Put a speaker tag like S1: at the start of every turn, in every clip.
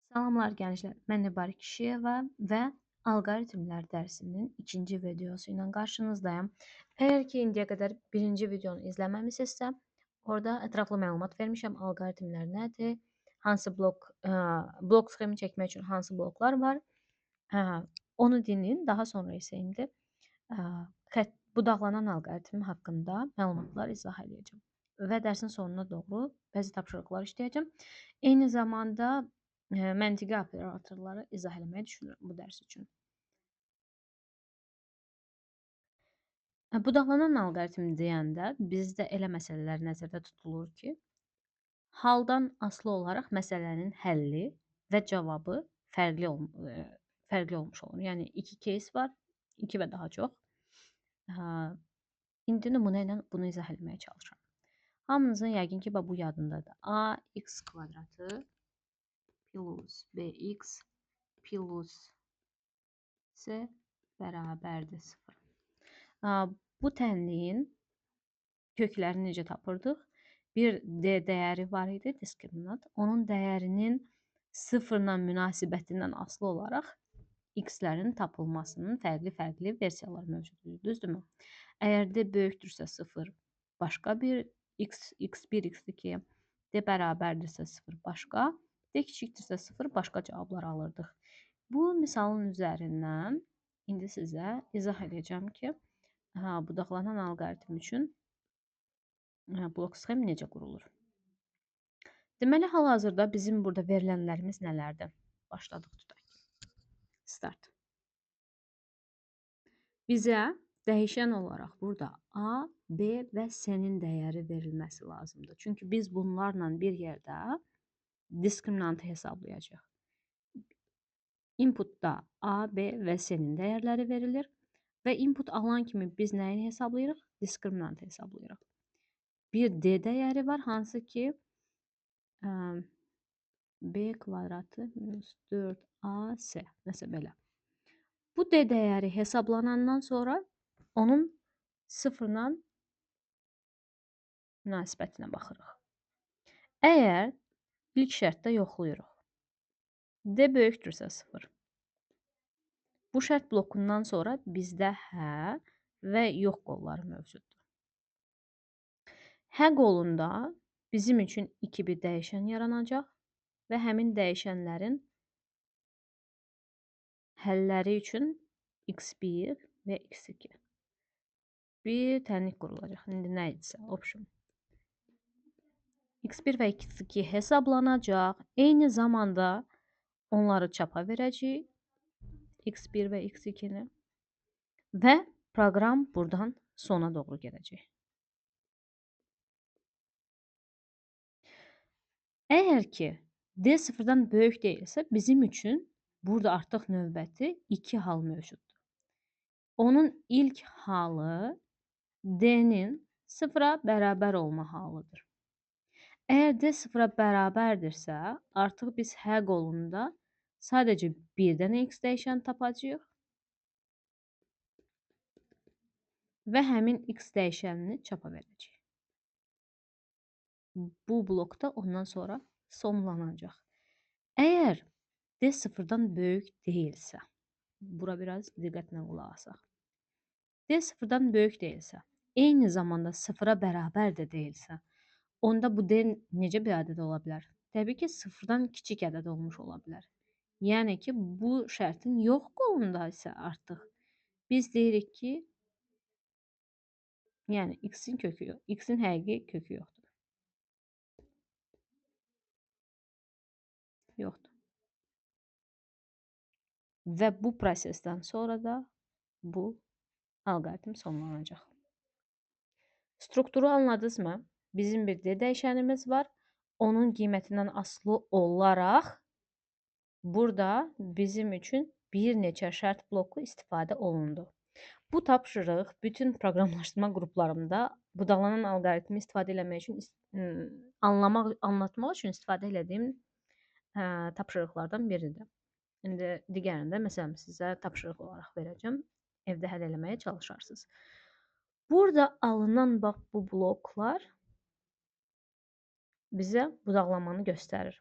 S1: Salamlar gənclər, mən Nəbari Kişiyeva və alqoritmlər dərsinin ikinci videosu ilə qarşınızdayım. Əgər ki, indiyə qədər birinci videonu izləməmisinizsə, orada ətraflı məlumat vermişəm. Alqoritmlər nədir? Hansı blok sxemi çəkmək üçün hansı bloklar var? Hə, onu dinləyin. Daha sonra isə indi budaqlanan alqoritm haqqında məlumatlar izah edəcəm. Və dərsin sonuna doğru bəzi tapşırıqlar işləyəcəm. Eyni zamanda məntiqi operatorları izah eləməyi düşünürəm bu dərs üçün. Budaqlanan alqoritm deyəndə bizdə elə məsələlər nəzərdə tutulur ki, haldan asılı olaraq məsələnin həlli və cavabı fərqli olmuş olur. Yəni iki case var, iki və daha çox. İndi nümunə ilə bunu izah etməyə çalışıram. Hamınızın yəqin ki, bu yadındadır. Ax kvadratı plus bx plus c bərabərdir 0. Bu tənliyin köklərini necə tapırdıq? Bir d dəyəri var idi, diskriminant. Onun dəyərinin 0-la münasibətindən asılı olaraq x-lərin tapılmasının fərqli versiyaları mövcuddur, düzdürmü? Əgər d böyükdürsə 0, başqa bir x1, x2, d bərabərdirsə 0, başqa, d kiçikdirsə 0, başqa cavablar alırdıq. Bu misalın üzərindən indi sizə izah edəcəm ki, budaqlanan alqoritm üçün blok sxemi necə qurulur? Deməli, hal-hazırda bizim burada verilənlərimiz nələrdir? Başladıq, tutaq. Start. Bizə dəyişən olaraq burada A, B və C-nin dəyəri verilməsi lazımdır. Çünki biz bunlarla bir yerdə diskriminantı hesablayacağıq. Inputda A, B və C-nin dəyərləri verilir və input alan kimi biz nəyi hesablayırıq? Diskriminantı hesablayırıq. Bir D dəyəri var, hansı ki B kvadratı minus 4AC, nəsə belə. Bu D dəyəri hesablanandan sonra onun 0-la münasibətinə baxırıq. Əgər ilk şərtdə yoxlayırıq. D böyükdürsə 0. Bu şərt blokundan sonra bizdə hə və yox qolları mövcuddur. Hə qolunda bizim üçün 2 bir dəyişən yaranacaq və həmin dəyişənlərin həlləri üçün x1 və x2 bir tənlik qurulacaq. İndi nə idisə, option. x1 və x2 hesablanacaq. Eyni zamanda onları çapa verəcəyik. x1 və x2-ni və proqram buradan sona doğru gedəcək. Əgər ki, D sıfırdan böyük deyilsə, bizim üçün burada artıq növbəti 2 hal mövcuddur. Onun ilk halı D-nin 0-a bərabər olma halıdır. Əgər D 0-a bərabərdirsə, artıq biz hə qolunda sadəcə bir dənə x dəyişən tapacağıq və həmin x dəyişənini çapa verəcəyik. Bu blokda ondan sonra sonlanacaq. Əgər D 0-dan böyük deyilsə, bura biraz diqqətlə qulaq asaq. D 0-dan böyük deyilsə, eyni zamanda 0-a bərabər də deyilsə, onda bu D necə bir ədəd ola bilər? Təbii ki, 0-dan kiçik ədəd olmuş ola bilər. Yəni ki, bu şərtin yox qolunda isə artıq biz deyirik ki, yəni x-in kökü yox, x-in həqiqi kökü yoxdur. Yoxdur. Və bu prosesdən sonra da bu alqoritm sonlanacaq. Strukturu anladınızmı? Bizim bir D dəyişənimiz var. Onun qiymətindən asılı olaraq burada bizim üçün bir neçə şərt bloku istifadə olundu. Bu tapşırıq bütün proqramlaşdırma qruplarımda budaqlanan alqoritmi istifadə eləmək üçün anlatmaq üçün istifadə etdiyim tapşırıqlardan biridir. İndi digərini də məsələn sizə tapşırıq olaraq verəcəm. Evdə həll eləməyə çalışarsınız. Burada alınan bax bu bloklar bizə budaqlamanı göstərir.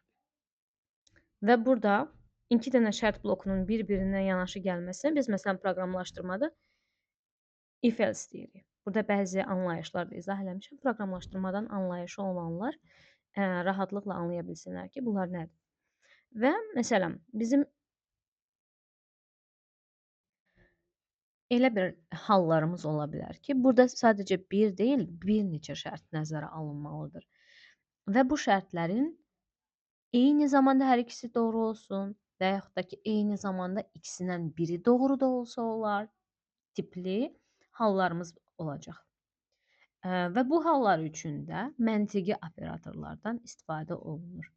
S1: və burada 2 dənə şərt blokunun bir-birinə yanaşı gəlməsinə biz məsələn proqramlaşdırmada if else deyirik. Burada bəzi anlayışlar da izah eləmişəm. Proqramlaşdırmadan anlayışı olanlar rahatlıqla anlaya bilsinlər ki, bunlar nədir. Və məsələn, bizim elə bir hallarımız ola bilər ki, burada sadəcə bir deyil, bir neçə şərt nəzərə alınmalıdır. Və bu şərtlərin eyni zamanda hər ikisi doğru olsun və yaxud da ki, eyni zamanda ikisindən biri doğru da olsa olar tipli hallarımız olacaq. Və bu hallar üçün də məntiqi operatorlardan istifadə olunur.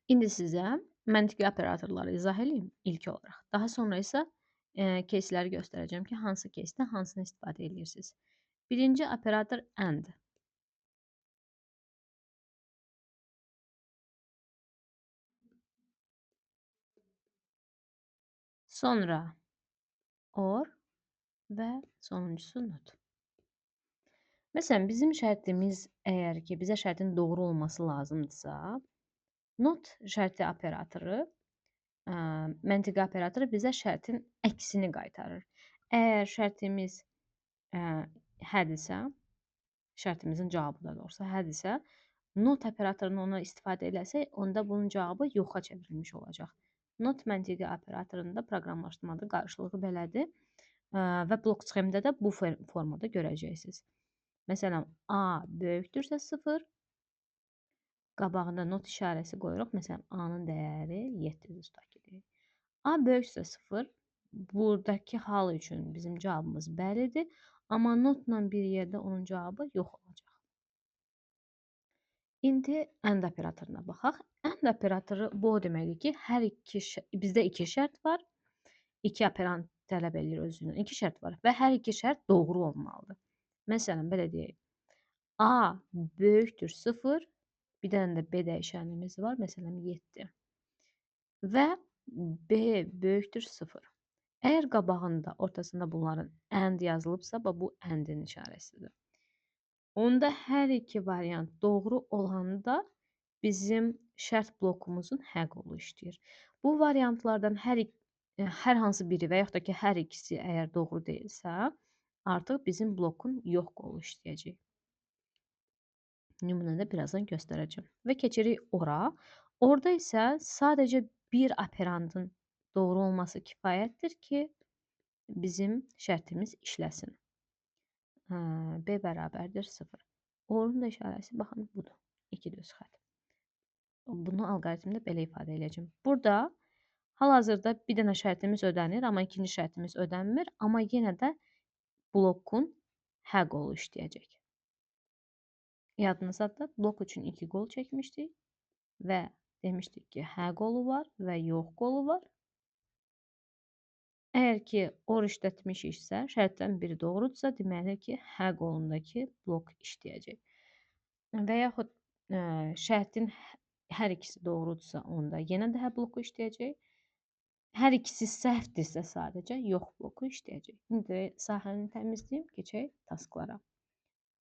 S1: İndi sizə məntiqi operatorları izah edeyim ilk olaraq. Daha sonra isə case'ləri göstərəcəm ki, hansı case'də hansını istifadə edirsiniz. Birinci operator and. Sonra or və sonuncusu not. Məsələn, bizim şərtimiz əgər ki, bizə şərtin doğru olması lazımdırsa, not şərti operatoru, məntiqi operatoru bizə şərtin əksini qaytarır. Əgər şərtimiz hədirsə, şərtimizin cavabı da doğrusu hədirsə, not operatorunu ona istifadə eləsək, onda bunun cavabı yoxa çevrilmiş olacaq. Not məntiqi operatorunda proqramlaşdırmada qarşılığı belədir və blok sxemdə də bu formada görəcəksiniz. Məsələn, A böyükdürsə 0, qabağında not işarəsi qoyuruq. Məsələn, A-nın dəyəri 7-dir, tutaq ki. A böyüksə 0, buradakı hal üçün bizim cavabımız bəlidir, amma notla bir yerdə onun cavabı yox olacaq. İndi AND operatoruna baxaq. AND operatoru bu o deməkdir ki, bizdə iki şərt var. İki operand tələb edir özündən. İki şərt var və hər iki şərt doğru olmalıdır. Məsələn, belə deyək. A böyükdür 0, bir dənə də B dəyişənimiz var, məsələn 7. Və B böyükdür 0. Əgər qabağında, ortasında bunların AND yazılıbsa, bu AND-in işarəsidir. Onda hər iki variant doğru olanda bizim şərt blokumuzun həqolu işləyir. Bu variantlardan hər hansı biri və yaxud da ki, hər ikisi əgər doğru deyilsə, artıq bizim blokun yox qolu işləyəcək. Nümunədə birazdan göstərəcəm. Və keçirik ora. Orada isə sadəcə bir operandın doğru olması kifayətdir ki, bizim şərtimiz işləsin. B bərabərdir 0. O'nun da işarəsi baxın budur. 2 düz xətt. Bunu alqoritmdə belə ifadə edəcəm. Burada hal-hazırda bir dənə şərtimiz ödənir, amma ikinci şərtimiz ödənmir, amma yenə də blokun hə qolu işləyəcək. Yadınızdadır, blok üçün 2 qol çəkmişdik və demişdik ki, hə qolu var və yox qolu var. Əgər ki, or işlətmişiksə, şərtdən biri doğrudursa, deməli ki, hə qolundakı blok işləyəcək. Və yaxud şərtin hər ikisi doğrudursa, onda yenə də hə bloku işləyəcək. Hər ikisi səhvdirsə sadəcə yox bloku işləyəcək. İndi sahəni təmizləyim, keçək tasklara.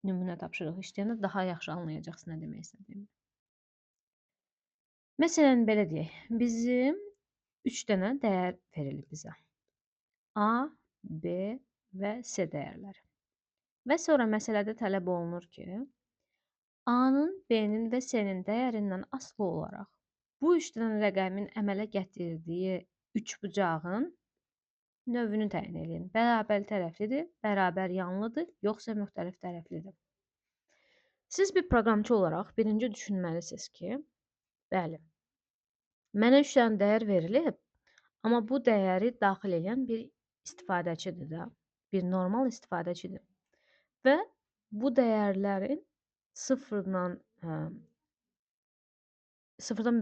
S1: Nümunə tapşırıq işləyəndə daha yaxşı anlayacaqsınız nə demək istədiyimi. Məsələn, belə deyək, bizim 3 dənə dəyər verilib bizə. A, B və C dəyərləri. Və sonra məsələdə tələb olunur ki, A-nın, B-nin və C-nin dəyərindən asılı olaraq bu 3 dənə rəqəmin əmələ gətirdiyi üçbucağın növünü təyin edin. Bərabər tərəflidir, bərabər yanlıdır, yoxsa müxtəlif tərəflidir. Siz bir proqramçı olaraq birinci düşünməlisiniz ki, bəli, mənə 3 dənə dəyər verilib, amma bu dəyəri daxil edən bir istifadəçidir də, bir normal istifadəçidir. Və bu dəyərlərin sıfırdan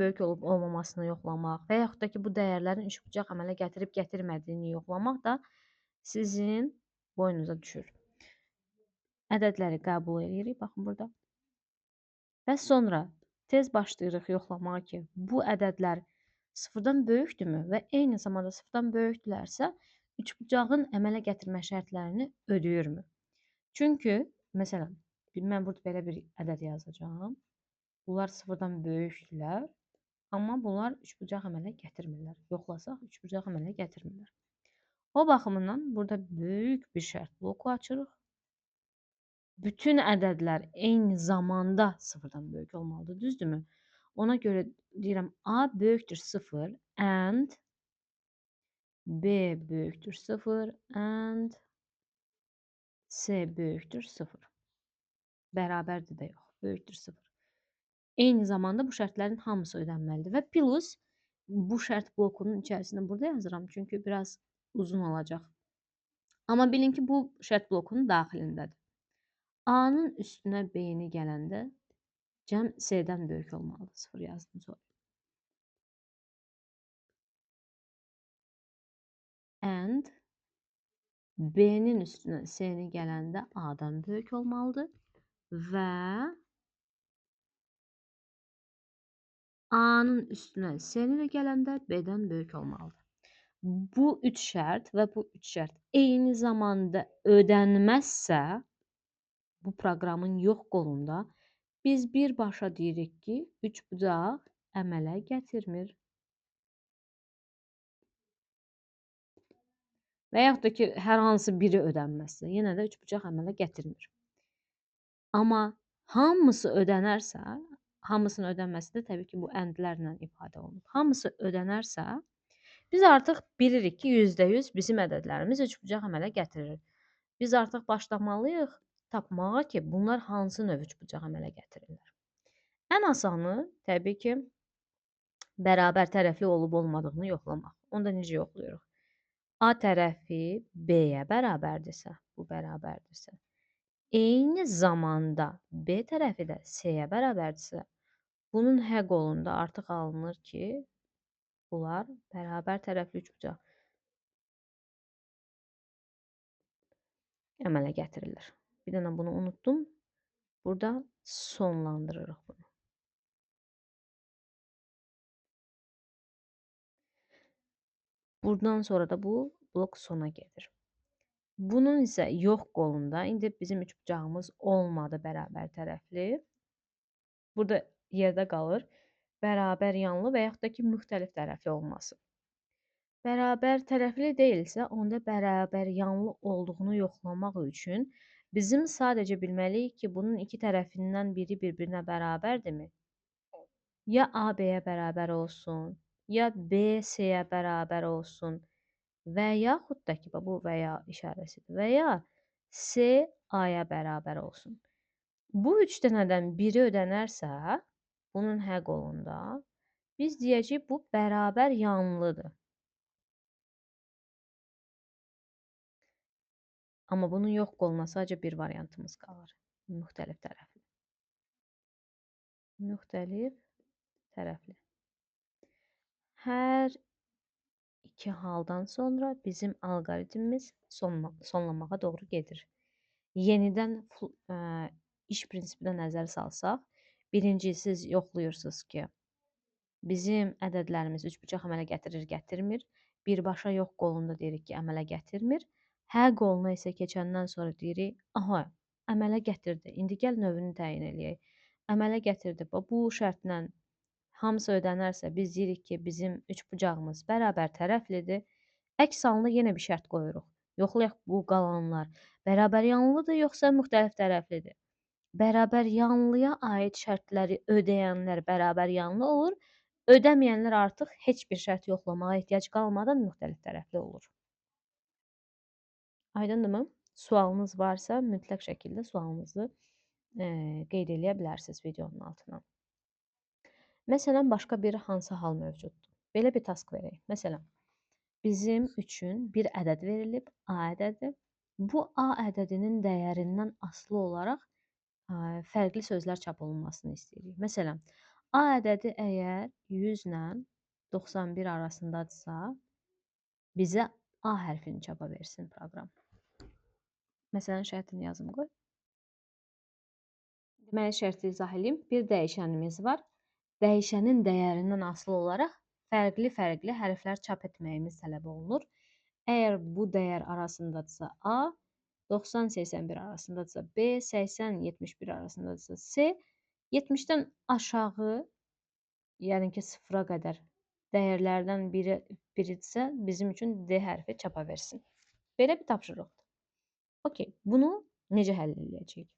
S1: böyük olub olmamasını yoxlamaq və yaxud da ki, bu dəyərlərin üçbucaq əmələ gətirib gətirmədiyini yoxlamaq da sizin boynunuza düşür. Ədədləri qəbul edirik, baxın burada. Və sonra tez başlayırıq yoxlamağa ki, bu ədədlər sıfırdan böyükdürmü və eyni zamanda sıfırdan böyükdülərsə, üçbucağın əmələ gətirmə şərtlərini ödəyirmi? Çünki, məsələn, mən burada belə bir ədəd yazacağam. Bunlar sıfırdan böyükdülər. Amma bunlar üçbucaq əmələ gətirmirlər. Yoxlasaq üçbucaq əmələ gətirmirlər. O baxımından burada böyük bir şərt bloku açırıq. Bütün ədədlər eyni zamanda sıfırdan böyük olmalıdır, düzdürmü? Ona görə deyirəm A böyükdür 0 and B böyükdür 0 and C böyükdür 0. Bərabərdir də yox, böyükdür 0. Eyni zamanda bu şərtlərin hamısı ödənməlidir və plus bu şərt blokunun içərisində burada yazıram çünki biraz uzun olacaq. Amma bilin ki, bu şərt blokunun daxilindədir. A-nın üstünə B-ni gələndə cəm C-dən böyük olmalıdır. 0 yazdım sonra. And B-nin üstünə C-ni gələndə A-dan böyük olmalıdır və A-nın üstünə C-ni də gələndə B-dən böyük olmalıdır. Bu üç şərt və bu üç şərt eyni zamanda ödənməzsə, bu proqramın yox qolunda biz birbaşa deyirik ki, üçbucaq əmələ gətirmir. Və yaxud da ki, hər hansı biri ödənməzsə, yenə də üçbucaq əmələ gətirmir. Amma hamısı ödənərsə, hamısının ödənməsi də təbii ki, bu əndlərlə ifadə olunur. Hamısı ödənərsə, biz artıq bilirik ki, %100 bizim ədədlərimiz üçbucaq əmələ gətirir. Biz artıq başlamalıyıq tapmağa ki, bunlar hansı növ üçbucaq əmələ gətirirlər. Ən asanı, təbii ki, bərabər tərəfli olub-olmadığını yoxlamaq. Onda necə yoxlayırıq? A tərəfi B-yə bərabərdirsə, bu bərabərdirsə, eyni zamanda B tərəfi də C-yə bərabərdirsə, bunun H qolunda artıq alınır ki, bunlar bərabər tərəfli üçbucaq əmələ gətirilir. Bir dənə bunu unutdum. Burada sonlandırırıq bunu. Buradan sonra da bu blok sona gedir. Bunun isə yox qolunda, indi bizim üçbucağımız olmadı bərabər tərəfli. Burada yerdə qalır bərabər yanlı və yaxud da ki, müxtəlif tərəfli olması. Bərabər tərəfli deyilsə, onda bərabər yanlı olduğunu yoxlamaq üçün bizim sadəcə bilməliyik ki, bunun iki tərəfindən biri bir-birinə bərabərdirmi? Ya A B-yə bərabər olsun, ya B C-yə bərabər olsun və yaxud da ki, bu və ya işarəsidir və ya C A-ya bərabər olsun. Bu üç dənədən biri ödənərsə, bunun H qolunda biz deyəcəyik bu bərabər yanlıdır. Amma bunun yox qoluna sadəcə bir variantımız qalır. Müxtəlif tərəfli. Müxtəlif tərəfli. Hər iki haldan sonra bizim alqoritmimiz sonlamağa doğru gedir. Yenidən iş prinsipinə nəzər salsaq, birinci siz yoxlayırsınız ki, bizim ədədlərimiz üçbucaq əmələ gətirir, gətirmir. Birbaşa yox qolunda deyirik ki, əmələ gətirmir. Hə qoluna isə keçəndən sonra deyirik, aha, əmələ gətirdi. İndi gəl növünü təyin eləyək. Əmələ gətirdi. Bu şərtlə hamısı ödənərsə, biz deyirik ki, bizim üçbucağımız bərabər tərəflidir. Əks halında yenə bir şərt qoyuruq. Yoxlayaq bu qalanlar bərabər yanlıdır, yoxsa müxtəlif tərəflidir. Bərabər yanlıya aid şərtləri ödəyənlər bərabər yanlı olur. Ödəməyənlər artıq heç bir şərt yoxlamağa ehtiyac qalmadan müxtəlif tərəfli olur. Aydındırmı? Sualınız varsa mütləq şəkildə sualınızı qeyd eləyə bilərsiniz videonun altına. Məsələn, başqa bir hansı hal mövcuddur? Belə bir task verək. Məsələn, bizim üçün bir ədəd verilib, A ədədi. Bu A ədədinin dəyərindən asılı olaraq fərqli sözlər çap olunmasını istəyirik. Məsələn, A ədədi əgər 100 ilə 91 arasındadırsa, bizə A hərfini çapa versin proqram. Məsələn, şərtini yazım qoy. Deməli, şərti izah edeyim. Bir dəyişənimiz var. Dəyişənin dəyərindən asılı olaraq fərqli hərflər çap etməyimiz tələb olunur. Əgər bu dəyər arasındadırsa A, 90-81 arasındadırsa B, 80-71 arasındadırsa C, 70-dən aşağı, yəni ki, sıfıra qədər dəyərlərdən biridirsə, bizim üçün D hərfi çapa versin. Belə bir tapşırıqdır. Okey, bunu necə həll edəcəyik?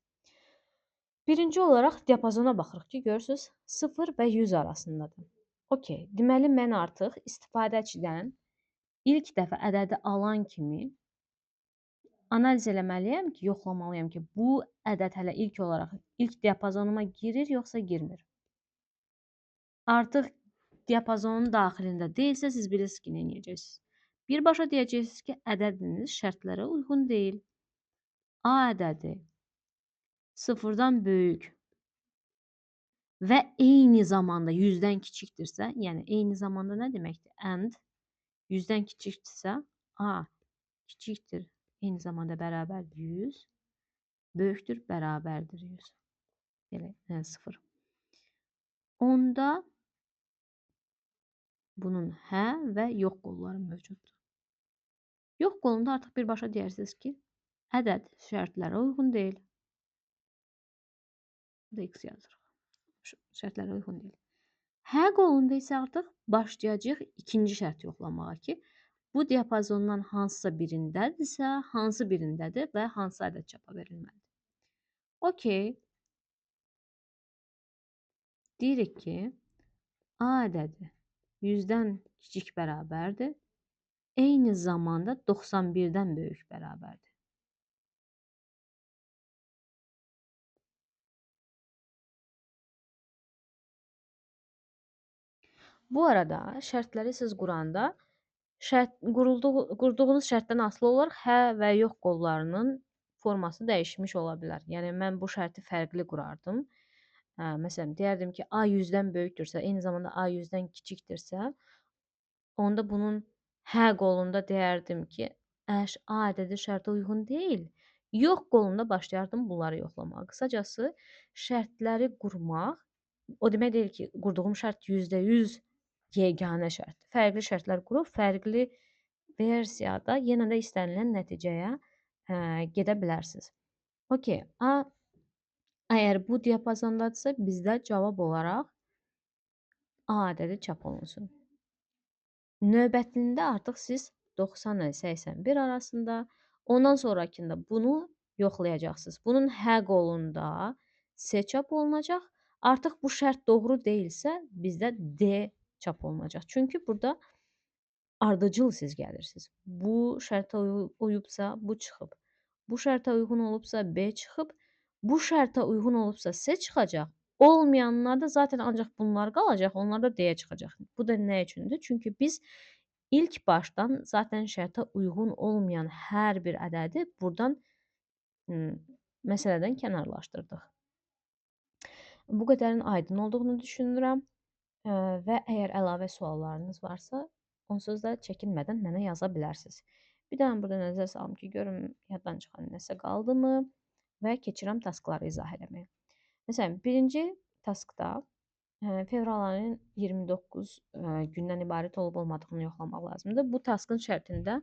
S1: Birinci olaraq diapazona baxırıq ki, görürsüz, 0 və 100 arasındadır. Okey, deməli mən artıq istifadəçidən ilk dəfə ədədi alan kimi analiz eləməliyəm ki, yoxlamalıyam ki, bu ədəd hələ ilk olaraq ilk diapazonuma girir, yoxsa girmir. Artıq diapazonun daxilində deyilsə, siz bilirsiniz ki, nə edəcəksiniz? Birbaşa deyəcəksiniz ki, ədədiniz şərtlərə uyğun deyil. A ədədi 0-dan böyük və eyni zamanda 100-dən kiçikdirsə, yəni eyni zamanda nə deməkdir? And 100-dən kiçikdirsə, A kiçikdir, eyni zamanda bərabərdir 100, böyükdür, bərabərdir 100. Belə, 0. Onda bunun hə və yox qolları mövcuddur. Yox qolunda artıq birbaşa deyərsiniz ki, ədəd şərtlərə uyğun deyil. Burada x yazırıq. Şərtlərə uyğun deyil. Hə qolunda isə artıq başlayacağıq ikinci şərt yoxlamağa ki, bu diapazondan hansısa birindədirsə, hansı birindədir və hansı ədəd çapa verilməlidir. Okey. Deyirik ki, A ədədi 100-dən kiçik bərabərdir. Eyni zamanda 91-dən böyük bərabərdir. Bu arada şərtləri siz quranda qurduğunuz şərtdən asılı olaraq hə və yox qollarının forması dəyişmiş ola bilər. Yəni mən bu şərti fərqli qurardım. Məsələn, deyərdim ki, A 100-dən böyükdürsə, eyni zamanda A 100-dən kiçikdirsə, onda bunun hə qolunda deyərdim ki, A ədədi şərtə uyğun deyil. Yox qolunda başlayardım bunları yoxlamağa. Qısacası şərtləri qurmaq o demək deyil ki, qurduğum şərt %100 yeganə şərtdir. Fərqli şərtlər qurub, fərqli versiyada yenə də istənilən nəticəyə gedə bilərsiniz. Okey, A əgər bu diapazondadırsa, bizdə cavab olaraq A ədədi çap olunsun. Növbətində artıq siz 90 ilə 81 arasında, ondan sonrakında bunu yoxlayacaqsınız. Bunun hə qolunda S çap olunacaq. Artıq bu şərt doğru deyilsə, bizdə D çap olunacaq. Çünki burada ardıcıl siz gəlirsiniz. Bu şərtə uyubsa, bu çıxıb. Bu şərtə uyğun olubsa, B çıxıb. Bu şərtə uyğun olubsa, S çıxacaq. Olmayanlar da zaten ancaq bunlar qalacaq, onlar da D-yə çıxacaq. Bu da nə üçündür? Çünki biz ilk başdan zaten şərtə uyğun olmayan hər bir ədədi buradan məsələdən kənarlaşdırdıq. Bu qədərin aydın olduğunu düşünürəm və əgər əlavə suallarınız varsa, onsuz da çəkinmədən mənə yaza bilərsiniz. Bir daha burada nəzər salım ki, görüm yaddan çıxan nəsə qaldımı və keçirəm taskları izah eləməyə. Məsələn, birinci taskda fevral ayının 29 gündən ibarət olub olmadığını yoxlamaq lazımdır. Bu taskın şərtində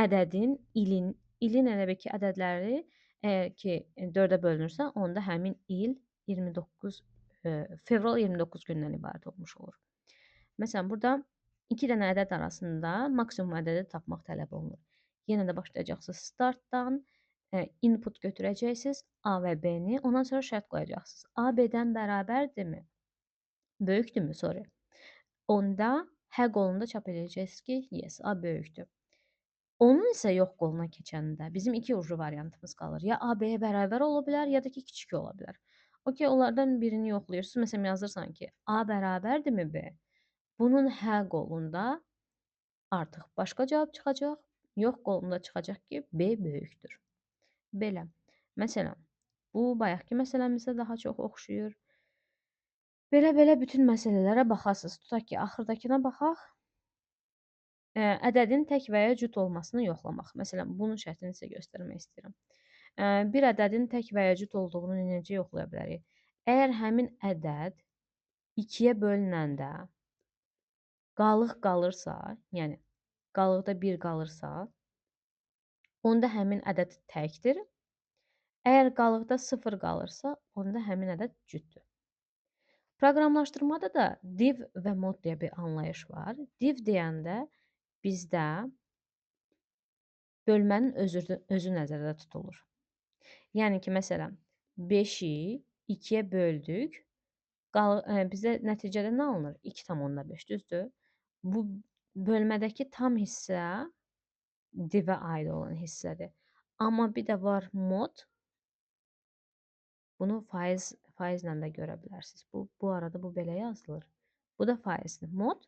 S1: ədədin, ilin elə bil ki, ədədləri əgər ki 4-ə bölünürsə, onda həmin il 29 fevral 29 gündən ibarət olmuş olur. Məsələn, burada 2 dənə ədəd arasında maksimum ədədi tapmaq tələb olunur. Yenə də başlayacaqsınız startdan, input götürəcəksiniz A və B-ni, ondan sonra şərt qoyacaqsınız. A B-dən bərabərdirmi? Böyükdürmü? Sorry. Onda hə qolunda çap edəcəksiniz ki, yes, A böyükdür. Onun isə yox qoluna keçəndə bizim iki uclu variantımız qalır. Ya A B-yə bərabər ola bilər, ya da ki, kiçik ola bilər. Okey, onlardan birini yoxlayırsınız. Məsələn, yazırsan ki, A bərabərdirmi B? Bunun hə qolunda artıq başqa cavab çıxacaq. Yox qolunda çıxacaq ki, B böyükdür. Belə. Məsələn, bu bayaqki məsələmizə daha çox oxşuyur. Belə-belə bütün məsələlərə baxasınız. Tutaq ki, axırdakına baxaq. Ədədin tək və ya cüt olmasını yoxlamaq. Məsələn, bunun şərtini sizə göstərmək istəyirəm. Bir ədədin tək və ya cüt olduğunu necə yoxlaya bilərik? Əgər həmin ədəd 2-yə bölünəndə qalıq qalırsa, yəni qalıqda 1 qalırsa, onda həmin ədəd təkdir Əgər qalıqda 0 qalırsa, onda həmin ədəd cütdür. Proqramlaşdırmada da div və mod deyə bir anlayış var. Div deyəndə bizdə bölmənin özü nəzərdə tutulur. Yəni ki, məsələn, 5-i 2-yə böldük. Bizə nəticədə nə alınır? 2,5, düzdür? Bu bölmədəki tam hissə divə aid olan hissədir. Amma bir də var mod. Bunu faizlə də görə bilərsiniz. Bu arada bu belə yazılır. Bu da faizdir. Mod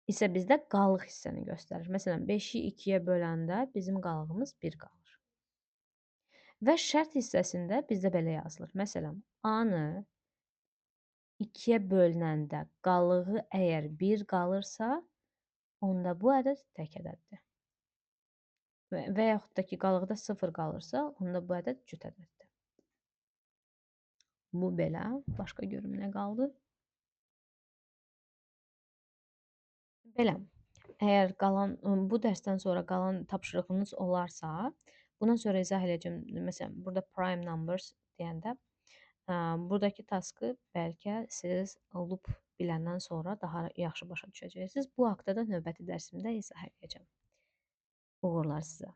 S1: isə bizdə qalıq hissəni göstərir. Məsələn, 5-i 2-yə böləndə bizim qalığımız 1 qalır. Və şərt hissəsində bizdə belə yazılır. Məsələn, A-nı 2-yə bölünəndə qalığı əgər 1 qalırsa, onda bu ədəd tək ədəddir. Və yaxud da ki, qalıqda 0 qalırsa, onda bu ədəd cüt ədəddir. Bu belə. Başqa görüm nə qaldı? Belə. Əgər bu dərsdən sonra qalan tapşırığınız olarsa, bundan sonra izah edəcəm. Məsələn, burada prime numbers deyəndə, buradakı taskı bəlkə siz loop biləndən sonra daha yaxşı başa düşəcəksiniz. Bu haqda da növbəti dərsimdə izah edəcəm. Uğurlar sizə.